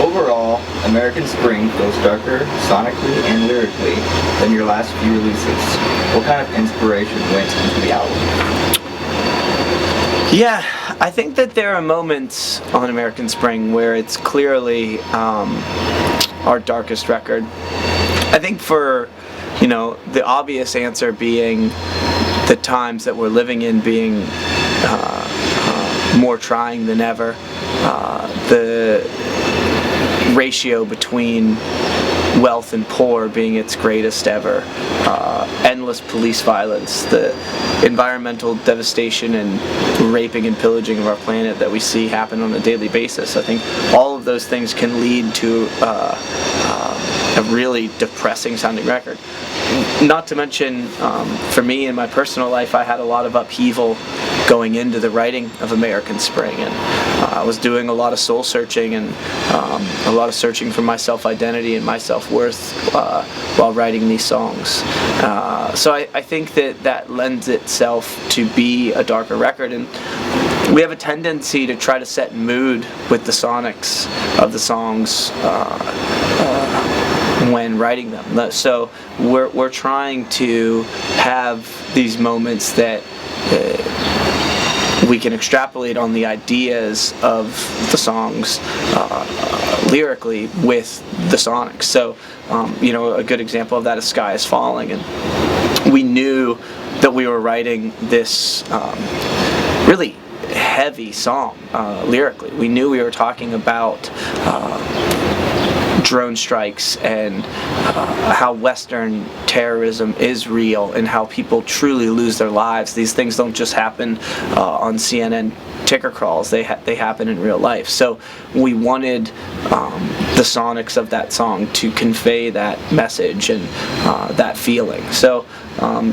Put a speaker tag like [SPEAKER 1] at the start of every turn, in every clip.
[SPEAKER 1] overall, American Spring feels darker sonically and lyrically than your last few releases. What kind of inspiration went into the album?
[SPEAKER 2] Yeah, I think that there are moments on American Spring where it's clearly our darkest record. I think for, the obvious answer being the times that we're living in being more trying than ever. The ratio between wealth and poor being its greatest ever, endless police violence, the environmental devastation and raping and pillaging of our planet that we see happen on a daily basis. I think all of those things can lead to a really depressing sounding record. Not to mention, for me in my personal life, I had a lot of upheaval going into the writing of American Spring, and I was doing a lot of soul searching and a lot of searching for my self-identity and my self-worth while writing these songs. So I think that lends itself to be a darker record, and we have a tendency to try to set mood with the sonics of the songs when writing them. So we're trying to have these moments that we can extrapolate on the ideas of the songs lyrically with the sonics. So a good example of that is Sky is Falling, and we knew that we were writing this really heavy song lyrically. We knew we were talking about drone strikes and how Western terrorism is real and how people truly lose their lives. These things don't just happen on CNN ticker crawls. They happen in real life. So we wanted the sonics of that song to convey that message and that feeling. So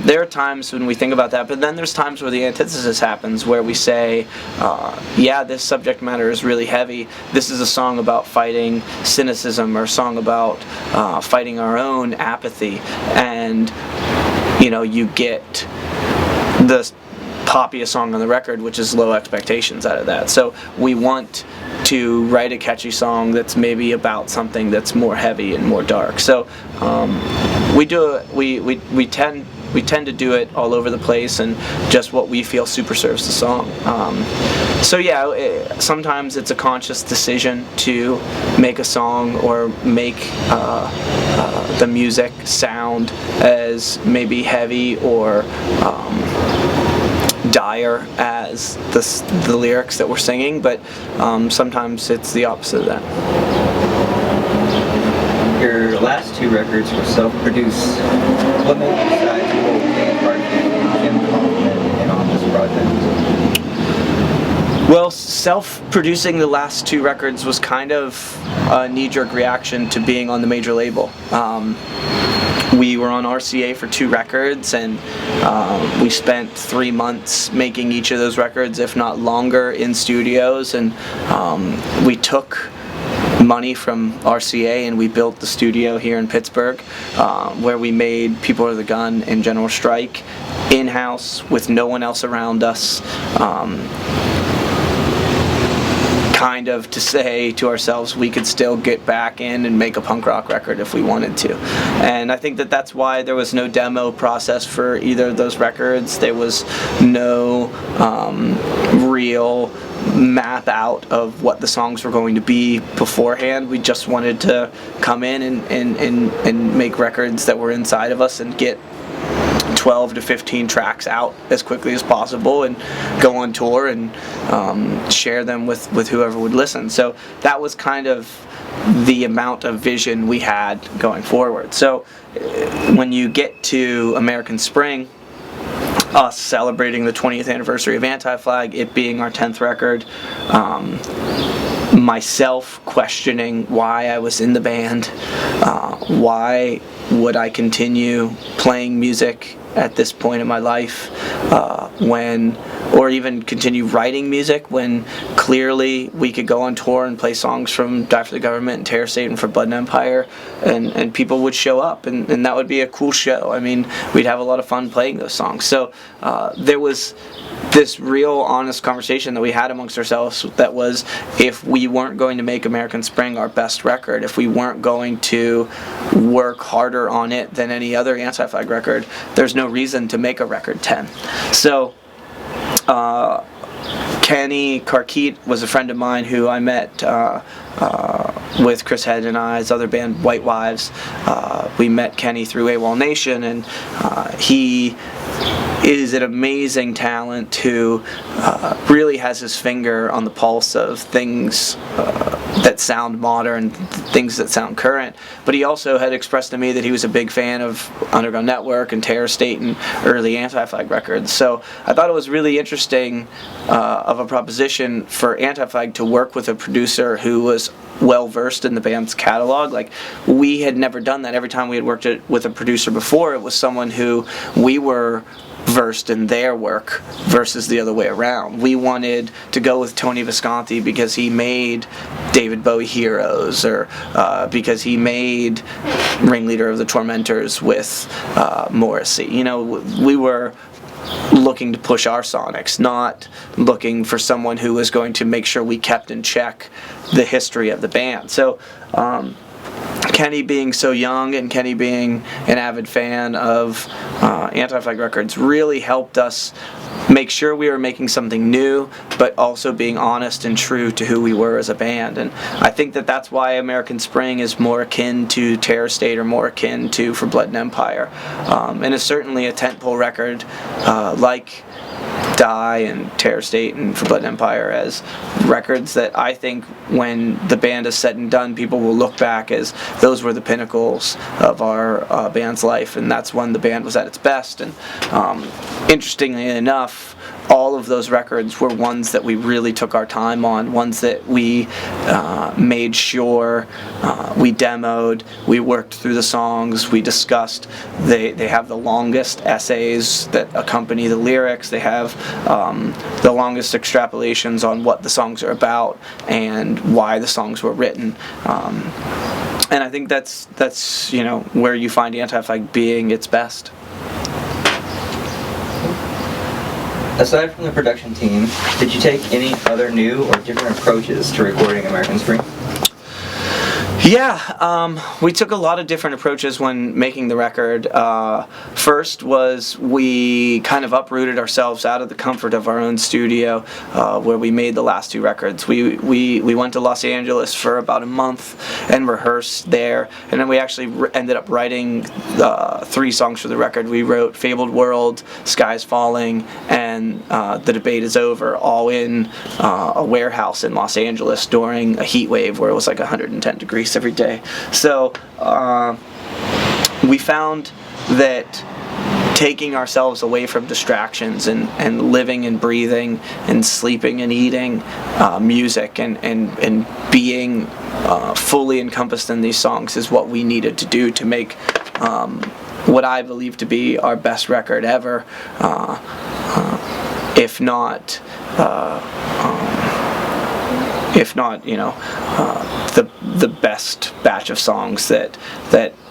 [SPEAKER 2] there are times when we think about that, but then there's times where the antithesis happens, where we say, yeah, this subject matter is really heavy. This is a song about fighting cynicism, or a song about fighting our own apathy, and you get the poppiest song on the record, which is Low Expectations, out of that. So we want to write a catchy song that's maybe about something that's more heavy and more dark. So we tend to do it all over the place, and just what we feel super serves the song. So yeah, sometimes it's a conscious decision to make a song or make the music sound as maybe heavy or dire as the lyrics that we're singing, but sometimes it's the opposite of that.
[SPEAKER 1] Your last two records were self-produced. What made you decide to hold a part in on this project?
[SPEAKER 2] Well, self-producing the last two records was kind of a knee-jerk reaction to being on the major label. We were on RCA for 2 records, and we spent 3 months making each of those records, if not longer, in studios, and we took money from RCA and we built the studio here in Pittsburgh, where we made People Are the Gun and General Strike in-house with no one else around us, kind of to say to ourselves we could still get back in and make a punk rock record if we wanted to. And I think that that's why there was no demo process for either of those records. There was no real map out of what the songs were going to be beforehand. We just wanted to come in and make records that were inside of us and get 12 to 15 tracks out as quickly as possible and go on tour and share them with whoever would listen. So that was kind of the amount of vision we had going forward. So when you get to American Spring, us celebrating the 20th anniversary of Anti-Flag, it being our 10th record, myself questioning why I was in the band, why would I continue playing music at this point in my life when or even continue writing music when clearly we could go on tour and play songs from Die for the Government and Terror State and For Blood and Empire, and people would show up, and that would be a cool show. I mean, we'd have a lot of fun playing those songs. So there was this real honest conversation that we had amongst ourselves that was, if we weren't going to make American Spring our best record, if we weren't going to work harder on it than any other Anti-Flag record, there's no reason to make a record 10. So Kenny Carkeet was a friend of mine who I met with Chris Head and I's other band, White Wives. We met Kenny through AWOL Nation, and he is an amazing talent who really has his finger on the pulse of things that sound modern, things that sound current. But he also had expressed to me that he was a big fan of Underground Network and Terror State and early Anti-Flag records. So I thought it was really interesting of a proposition for Anti-Flag to work with a producer who was well versed in the band's catalog. Like, we had never done that. Every time we had worked with a producer before, it was someone who we were versed in their work versus the other way around. We wanted to go with Tony Visconti because he made David Bowie Heroes, or because he made Ringleader of the Tormentors with Morrissey. You know, we were looking to push our sonics, not looking for someone who was going to make sure we kept in check the history of the band. So Kenny being so young and Kenny being an avid fan of Anti-Flag records really helped us make sure we were making something new, but also being honest and true to who we were as a band. And I think that that's why American Spring is more akin to Terror State, or more akin to For Blood and Empire, and is certainly a tentpole record like Die and Terror State and For Blood and Empire, as records that I think when the band is said and done, people will look back as those were the pinnacles of our band's life, and that's when the band was at its best. And interestingly enough, all of those records were ones that we really took our time on, ones that we made sure we demoed, we worked through the songs, we discussed. They have the longest essays that accompany the lyrics, they have the longest extrapolations on what the songs are about and why the songs were written. And I think that's you know, where you find Anti-Flag being its best.
[SPEAKER 1] Aside from the production team, did you take any other new or different approaches to recording American Spring?
[SPEAKER 2] Yeah, we took a lot of different approaches when making the record. First was we kind of uprooted ourselves out of the comfort of our own studio where we made the last two records. We went to Los Angeles for about a month and rehearsed there, and then we actually ended up writing 3 songs for the record. We wrote Fabled World, Skies Falling, and The Debate Is Over, all in a warehouse in Los Angeles during a heat wave where it was like 110 degrees every day. So we found that taking ourselves away from distractions and living and breathing and sleeping and eating music and being fully encompassed in these songs is what we needed to do to make what I believe to be our best record ever, if not, you know, the best batch of songs that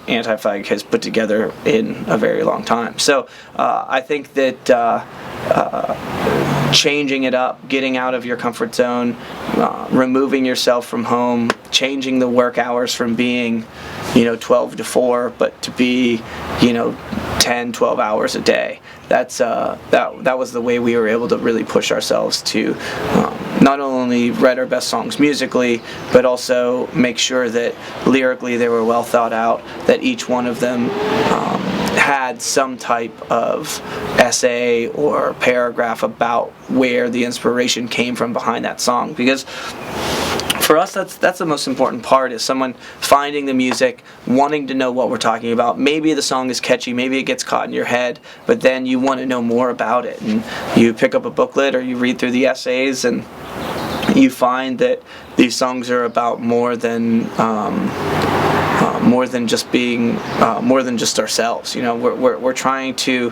[SPEAKER 2] Anti-Flag has put together in a very long time. So I think that changing it up, getting out of your comfort zone, removing yourself from home, changing the work hours from being, you know, 12 to 4, but to be, you know, 10, 12 hours a day. That's that was the way we were able to really push ourselves to not only write our best songs musically, but also make sure that lyrically they were well thought out, that each one of them had some type of essay or paragraph about where the inspiration came from behind that song. Because for us, that's the most important part, is someone finding the music, wanting to know what we're talking about. Maybe the song is catchy, maybe it gets caught in your head, but then you want to know more about it, and you pick up a booklet or you read through the essays, and you find that these songs are about more than more than just being more than just ourselves. You know, we're trying to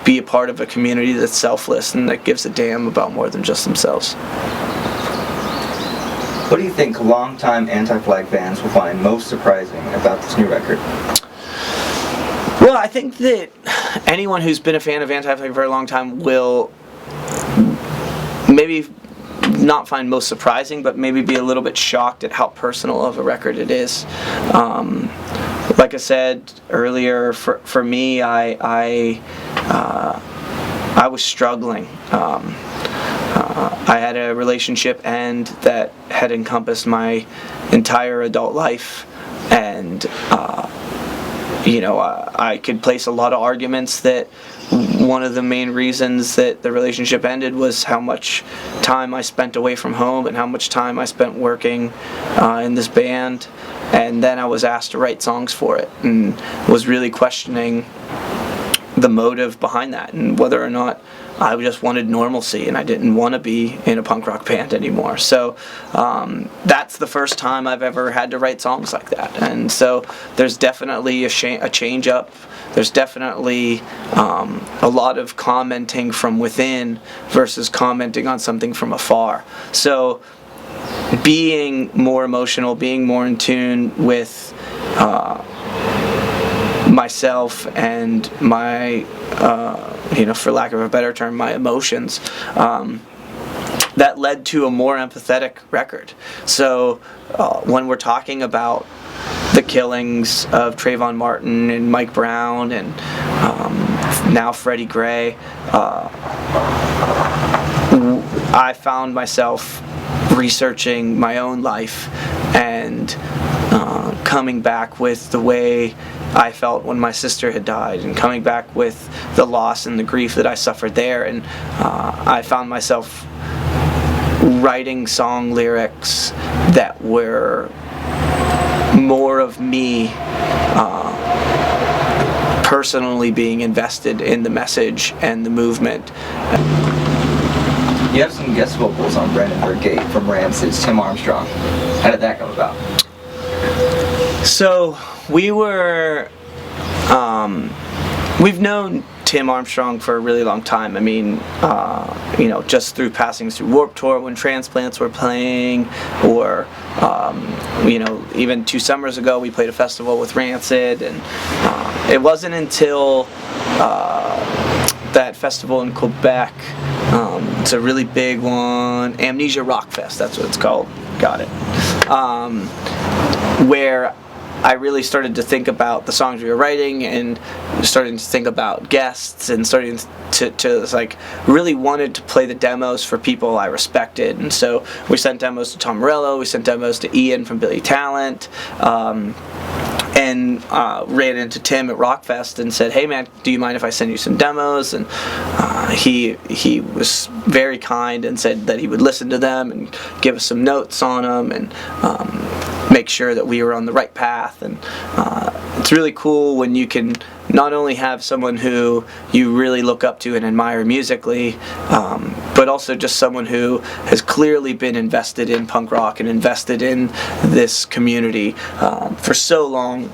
[SPEAKER 2] be a part of a community that's selfless and that gives a damn about more than just themselves.
[SPEAKER 1] What do you think longtime anti-flag fans will find most surprising about this new record?
[SPEAKER 2] Well, I think that anyone who's been a fan of anti-flag for a long time will maybe not find most surprising, but maybe be a little bit shocked at how personal of a record it is. Like I said earlier, for me, I was struggling. I had a relationship end that had encompassed my entire adult life, and I could place a lot of arguments that one of the main reasons that the relationship ended was how much time I spent away from home and how much time I spent working in this band. And then I was asked to write songs for it, and was really questioning the motive behind that and whether or not I just wanted normalcy and I didn't want to be in a punk rock band anymore. So that's the first time I've ever had to write songs like that. And so there's definitely a change up. There's definitely a lot of commenting from within versus commenting on something from afar. So being more emotional, being more in tune with myself and my, for lack of a better term, my emotions, that led to a more empathetic record. So when we're talking about the killings of Trayvon Martin and Mike Brown and now Freddie Gray, I found myself researching my own life and coming back with the way I felt when my sister had died, and coming back with the loss and the grief that I suffered there. And I found myself writing song lyrics that were more of me personally being invested in the message and the movement.
[SPEAKER 1] You have some guest vocals on Brandenburg Gate from Rancid's Tim Armstrong. How did that come about?
[SPEAKER 2] So we've known Tim Armstrong for a really long time. I mean, just through passings through Warped Tour when Transplants were playing, or even 2 summers ago we played a festival with Rancid, and it wasn't until that festival in Quebec, it's a really big one, Amnesia Rock Fest, that's what it's called, got it, where I really started to think about the songs we were writing and starting to think about guests and starting to like really wanted to play the demos for people I respected. And so we sent demos to Tom Morello, we sent demos to Ian from Billy Talent, and ran into Tim at Rockfest and said, "Hey man, do you mind if I send you some demos?" And he was very kind and said that he would listen to them and give us some notes on them and make sure that we were on the right path. And it's really cool when you can not only have someone who you really look up to and admire musically, but also just someone who has clearly been invested in punk rock and invested in this community for so long,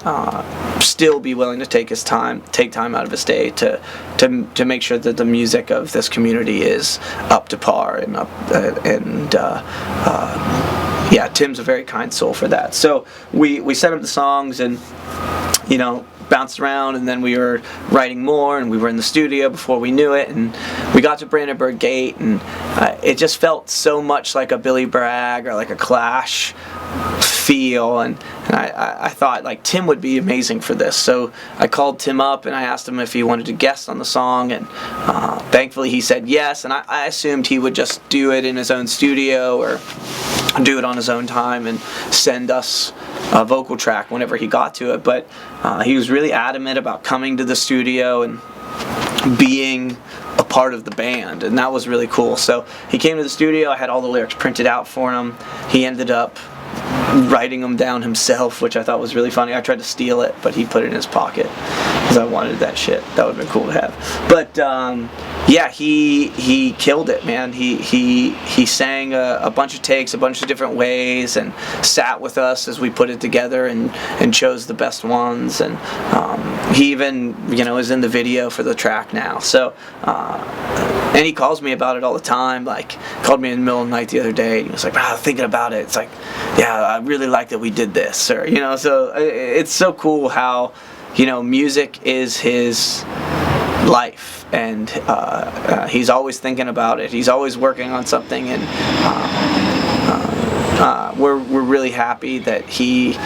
[SPEAKER 2] still be willing to take time out of his day to make sure that the music of this community is up to par and Tim's a very kind soul for that. So we sent him the songs and bounced around, and then we were writing more, and we were in the studio before we knew it, and we got to Brandenburg Gate, and it just felt so much like a Billy Bragg or like a Clash feel, and I thought like Tim would be amazing for this. So I called Tim up and I asked him if he wanted to guest on the song, and thankfully he said yes, and I assumed he would just do it in his own studio or do it on his own time and send us a vocal track whenever he got to it, but he was really adamant about coming to the studio and being a part of the band, and that was really cool. So he came to the studio, I had all the lyrics printed out for him. He ended up writing them down himself, which I thought was really funny. I tried to steal it, but he put it in his pocket because I wanted that shit. That would have been cool to have. But yeah, he killed it, man. He sang a bunch of takes, a bunch of different ways, and sat with us as we put it together and chose the best ones. And he even, is in the video for the track now. So, and he calls me about it all the time. Like, called me in the middle of the night the other day, and he was like, thinking about it. It's like, yeah, I really like that we did this, or So it's so cool how, music is his life, and he's always thinking about it. He's always working on something, and we're really happy that he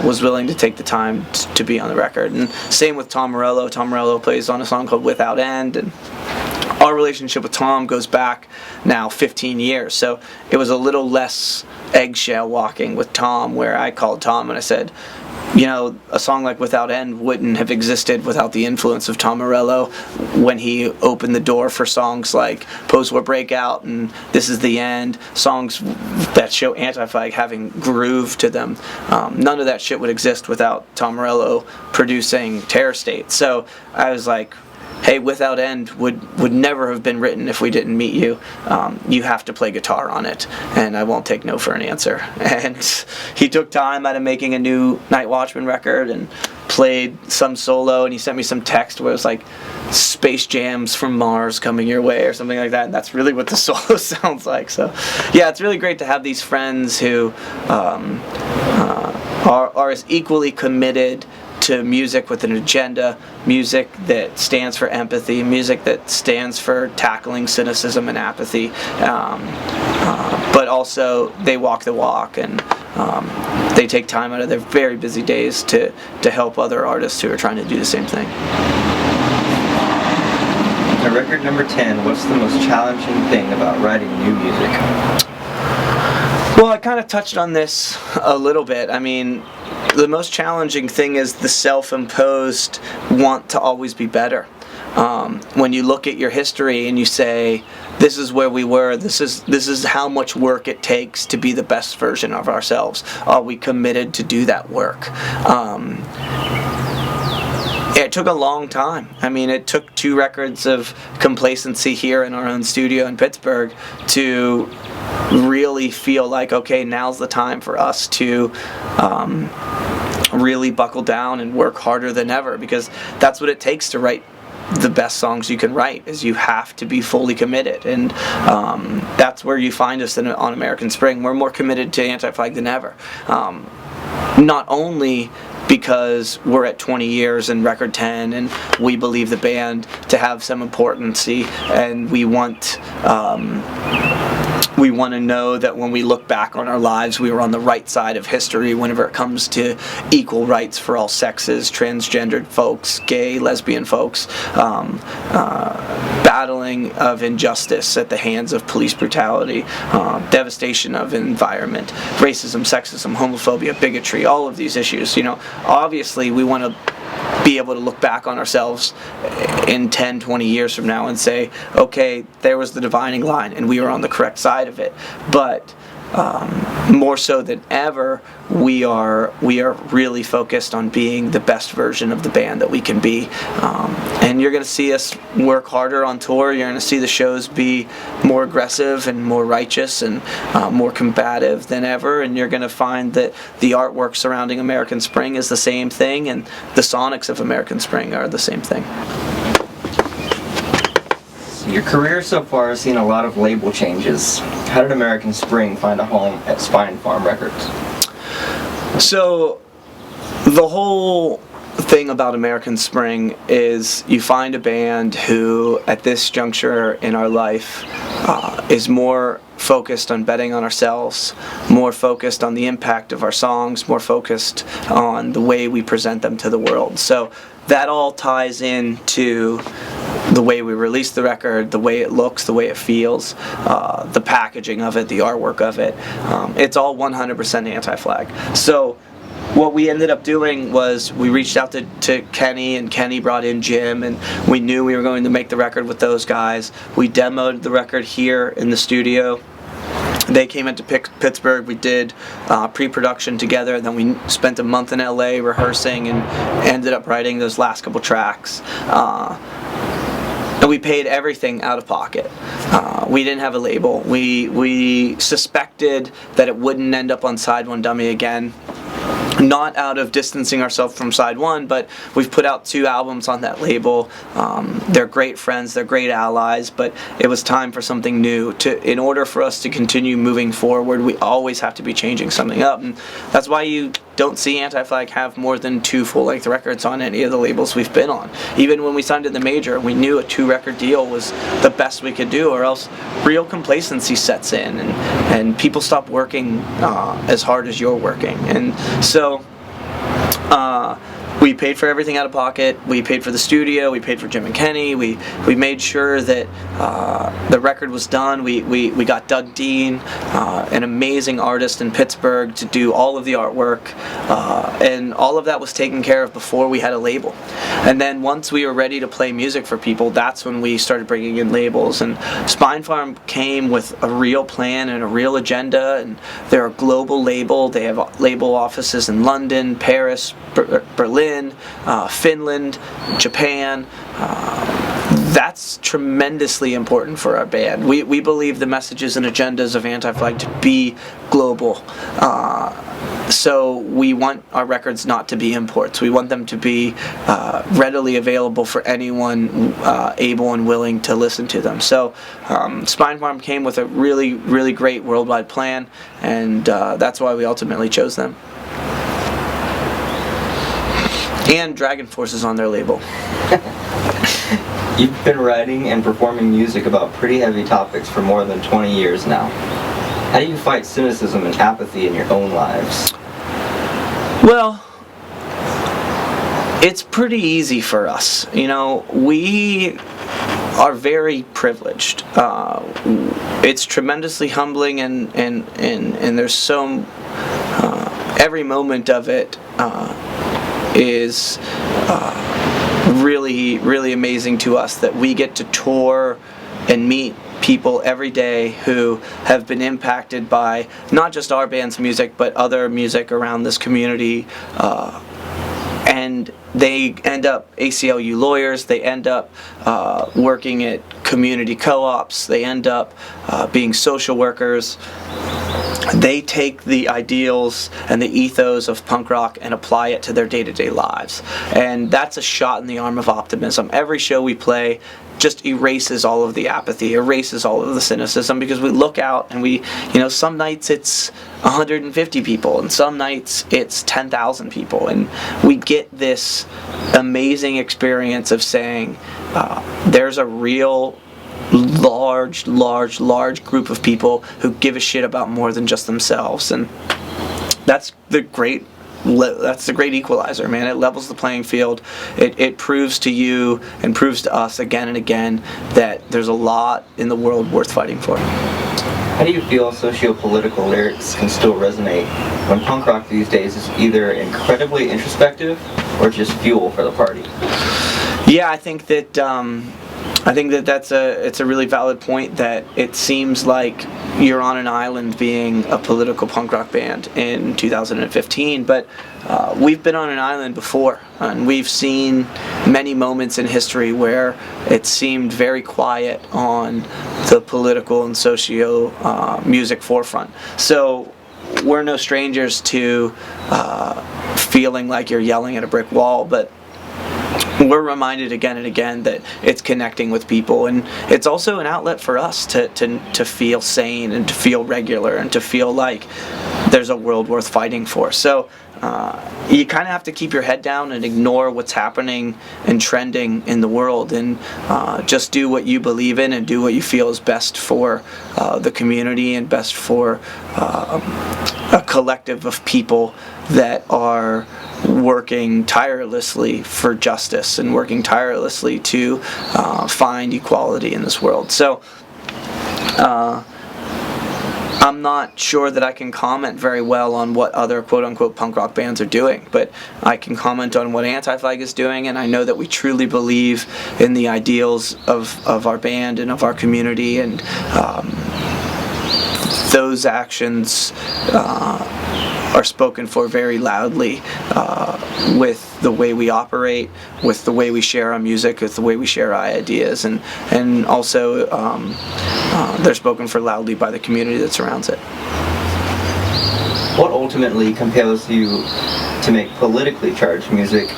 [SPEAKER 2] was willing to take the time to be on the record. And same with Tom Morello. Tom Morello plays on a song called Without End, and our relationship with Tom goes back now 15 years, so it was a little less eggshell walking with Tom, where I called Tom and I said, a song like Without End wouldn't have existed without the influence of Tom Morello when he opened the door for songs like Post-War Breakout and This Is the End, songs that show Anti-Flag having groove to them. None of that shit would exist without Tom Morello producing Terror State. So I was like, hey, Without End would never have been written if we didn't meet you. You have to play guitar on it, and I won't take no for an answer. And he took time out of making a new Night Watchman record and played some solo, and he sent me some text where it was like, Space Jams from Mars coming your way, or something like that, and that's really what the solo sounds like. So yeah, it's really great to have these friends who are as equally committed to music with an agenda, music that stands for empathy, music that stands for tackling cynicism and apathy, but also they walk the walk, and they take time out of their very busy days to help other artists who are trying to do the same thing.
[SPEAKER 1] At record number 10, what's the most challenging thing about writing new music?
[SPEAKER 2] Well, I kind of touched on this a little bit. I mean, the most challenging thing is the self-imposed want to always be better. When you look at your history and you say, this is where we were, this is how much work it takes to be the best version of ourselves. Are we committed to do that work? It took a long time. I mean, it took 2 records of complacency here in our own studio in Pittsburgh to really feel like, okay, now's the time for us to really buckle down and work harder than ever, because that's what it takes to write the best songs you can write, is you have to be fully committed. And that's where you find us on American Spring. We're more committed to Anti-Flag than ever. Not only because we're at 20 years and record 10, and we believe the band to have some importance, and we want to know that when we look back on our lives, we were on the right side of history whenever it comes to equal rights for all sexes, transgendered folks, gay, lesbian folks, battling of injustice at the hands of police brutality, devastation of environment, racism, sexism, homophobia, bigotry, all of these issues. Obviously we want to be able to look back on ourselves in 10, 20 years from now and say, okay, there was the dividing line and we were on the correct side of it. But more so than ever, we are really focused on being the best version of the band that we can be. And you're going to see us work harder on tour. You're going to see the shows be more aggressive and more righteous and more combative than ever. And you're going to find that the artwork surrounding American Spring is the same thing, and the sonics of American Spring are the same thing.
[SPEAKER 1] Your career so far has seen a lot of label changes. How did American Spring find a home at Spine Farm Records?
[SPEAKER 2] So, the whole thing about American Spring is you find a band who, at this juncture in our life, is more focused on betting on ourselves, more focused on the impact of our songs, more focused on the way we present them to the world. So that all ties into the way we release the record, the way it looks, the way it feels, the packaging of it, the artwork of it. It's all 100% Anti-Flag. So what we ended up doing was we reached out to Kenny, and Kenny brought in Jim, and we knew we were going to make the record with those guys. We demoed the record here in the studio, They came into Pittsburgh. We did pre-production together. Then we spent a month in LA rehearsing and ended up writing those last couple tracks. And we paid everything out of pocket. We didn't have a label. We suspected that it wouldn't end up on Side One Dummy again. Not out of distancing ourselves from Side One, but we've put out 2 albums on that label. They're great friends, they're great allies, but it was time for something new. In order for us to continue moving forward, we always have to be changing something up, and that's why you don't see Anti-Flag have more than 2 full-length records on any of the labels we've been on. Even when we signed to the major, we knew a 2-record deal was the best we could do, or else real complacency sets in, and people stop working as hard as you're working. And so we paid for everything out of pocket. We paid for the studio. We paid for Jim and Kenny. We made sure that the record was done. We got Doug Dean, an amazing artist in Pittsburgh, to do all of the artwork, and all of that was taken care of before we had a label. And then once we were ready to play music for people, that's when we started bringing in labels. And Spine Farm came with a real plan and a real agenda, and they're a global label. They have label offices in London, Paris, Berlin, Finland, Japan. That's tremendously important for our band. We believe the messages and agendas of Anti-Flag to be global. So we want our records not to be imports. We want them to be readily available for anyone able and willing to listen to them. So Spine Farm came with a really, really great worldwide plan, and that's why we ultimately chose them. And Dragon Force is on their label.
[SPEAKER 1] You've been writing and performing music about pretty heavy topics for more than 20 years now. How do you fight cynicism and apathy in your own lives?
[SPEAKER 2] Well, it's pretty easy for us. You know, we are very privileged. It's tremendously humbling, and there's so every moment of it is really, really amazing to us, that we get to tour and meet people every day who have been impacted by not just our band's music but other music around this community, and they end up ACLU lawyers, they end up working at community co-ops, they end up being social workers. They take the ideals and the ethos of punk rock and apply it to their day-to-day lives. And that's a shot in the arm of optimism. Every show we play just erases all of the apathy, erases all of the cynicism, because we look out and some nights it's 150 people and some nights it's 10,000 people, and we get this amazing experience of saying there's a real large group of people who give a shit about more than just themselves, and that's the great equalizer, man. It levels the playing field. It proves to you and proves to us again and again that there's a lot in the world worth fighting for.
[SPEAKER 1] How do you feel socio-political lyrics can still resonate when punk rock these days is either incredibly introspective or just fuel for the party?
[SPEAKER 2] Yeah, I think that it's a really valid point, that it seems like you're on an island being a political punk rock band in 2015, but we've been on an island before, and we've seen many moments in history where it seemed very quiet on the political and socio music forefront. So we're no strangers to feeling like you're yelling at a brick wall, but we're reminded again and again that it's connecting with people, and it's also an outlet for us to feel sane and to feel regular and to feel like there's a world worth fighting for. So you kind of have to keep your head down and ignore what's happening and trending in the world, and just do what you believe in and do what you feel is best for the community and best for a collective of people that are working tirelessly for justice and working tirelessly to find equality in this world. So I'm not sure that I can comment very well on what other quote-unquote punk rock bands are doing, but I can comment on what Anti-Flag is doing, and I know that we truly believe in the ideals of our band and of our community, and those actions are spoken for very loudly with the way we operate, with the way we share our music, with the way we share our ideas, and also they're spoken for loudly by the community that surrounds it.
[SPEAKER 1] What ultimately compels you to make politically charged music,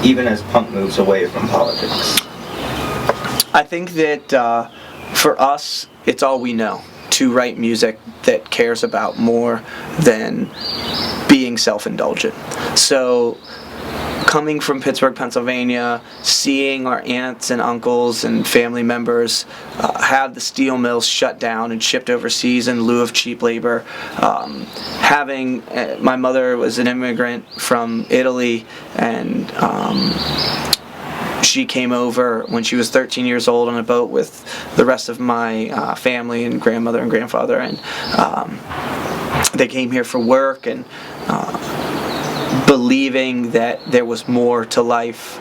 [SPEAKER 1] even as punk moves away from politics?
[SPEAKER 2] I think that for us, it's all we know to write music that cares about more than being self-indulgent. So coming from Pittsburgh, Pennsylvania, seeing our aunts and uncles and family members have the steel mills shut down and shipped overseas in lieu of cheap labor, having my mother was an immigrant from Italy, and she came over when she was 13 years old on a boat with the rest of my family and grandmother and grandfather, and they came here for work, and believing that there was more to life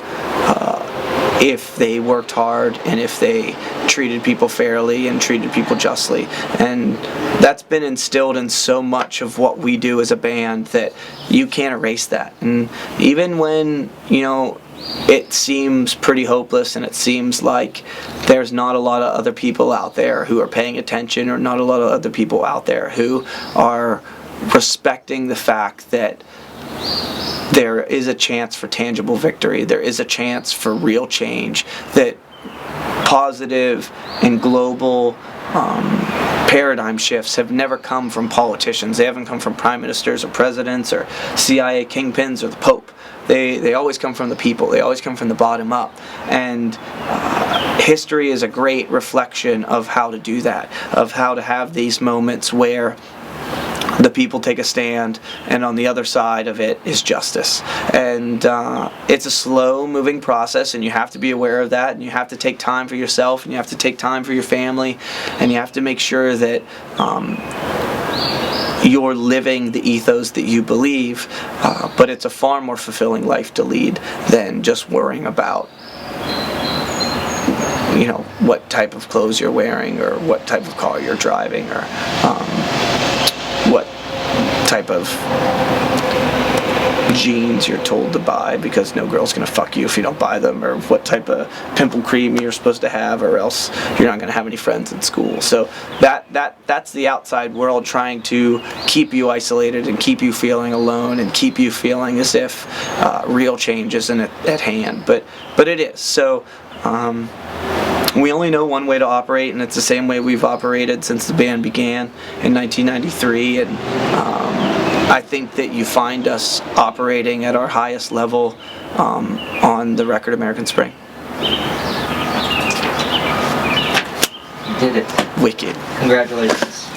[SPEAKER 2] if they worked hard and if they treated people fairly and treated people justly. And that's been instilled in so much of what we do as a band that you can't erase that. And even when, it seems pretty hopeless and it seems like there's not a lot of other people out there who are paying attention, or not a lot of other people out there who are respecting the fact that there is a chance for tangible victory, there is a chance for real change, that positive and global paradigm shifts have never come from politicians. They haven't come from prime ministers or presidents or CIA kingpins or the Pope. They always come from the people. They always come from the bottom up. And history is a great reflection of how to do that, of how to have these moments where the people take a stand, and on the other side of it is justice. And it's a slow-moving process, and you have to be aware of that, and you have to take time for yourself, and you have to take time for your family, and you have to make sure that you're living the ethos that you believe, but it's a far more fulfilling life to lead than just worrying about what type of clothes you're wearing, or what type of car you're driving, or what type of jeans you're told to buy because no girl's gonna fuck you if you don't buy them, or what type of pimple cream you're supposed to have, or else you're not gonna have any friends in school. So that's the outside world trying to keep you isolated and keep you feeling alone and keep you feeling as if real change isn't at hand, but it is. So we only know one way to operate, and it's the same way we've operated since the band began in 1993, and I think that you find us operating at our highest level on the record American Spring.
[SPEAKER 1] You did it.
[SPEAKER 2] Wicked.
[SPEAKER 1] Congratulations.